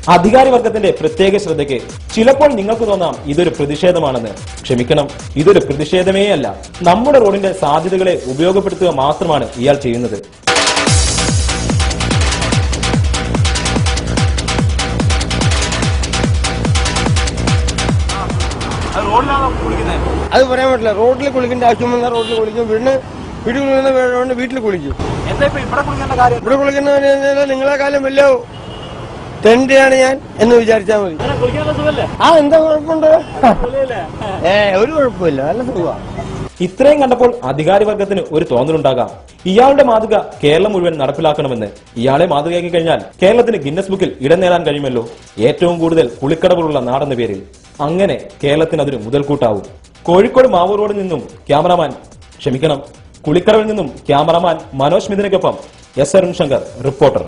അധികാരി വർഗത്തിന്റെ പ്രത്യേക ശ്രദ്ധയ്ക്ക് ചിലപ്പോൾ നിങ്ങൾക്ക് തോന്നാം ഇതൊരു പ്രതിഷേധമാണെന്ന്. ക്ഷമിക്കണം, ഇതൊരു പ്രതിഷേധമേ അല്ല. നമ്മുടെ റോഡിന്റെ സാധ്യതകളെ ഉപയോഗപ്പെടുത്തുക മാത്രമാണ് ഇയാൾ ചെയ്യുന്നത്. അത് പറയാൻ പറ്റില്ല. റോഡിൽ കുളിക്കേണ്ട ആവശ്യം വന്നാൽ റോഡിൽ കുളിക്കും, വീട്ടിൽ കുളിക്കുന്ന വീട്ടിൽ കുളിക്കും. ഇവിടെ കുളിക്കുന്ന നിങ്ങളെ കാലം വലിയ തെണ്ടിയാണ് ഞാൻ എന്ന് വിചാരിച്ചാൽ മതി. എന്താ കുഴപ്പമുണ്ട്? ഒരു കുഴപ്പമില്ല, നല്ല സുഖമാണ്. ഇത്രയും കണ്ടപ്പോൾ അധികാരി വർഗത്തിന് ഒരു തോന്നലുണ്ടാകാം, ഇയാളുടെ മാതൃക കേരളം മുഴുവൻ നടപ്പിലാക്കണമെന്ന്. ഇയാളെ മാതൃകയാക്കി കഴിഞ്ഞാൽ കേരളത്തിന് ഗിന്നസ് ബുക്കിൽ ഇടം നേടാൻ കഴിയുമല്ലോ, ഏറ്റവും കൂടുതൽ കുളിക്കടവുകളുള്ള നാടെന്ന പേരിൽ. അങ്ങനെ കേരളത്തിന് അതൊരു മുതൽക്കൂട്ടാവും. കോഴിക്കോട് മാവൂർ റോഡിൽ നിന്നും കുളിക്കടവിൽ നിന്നും ക്യാമറാമാൻ മനോജ് മിഥുനയ്ക്കൊപ്പം എസ് അരുൺ ശങ്കർ, റിപ്പോർട്ടർ.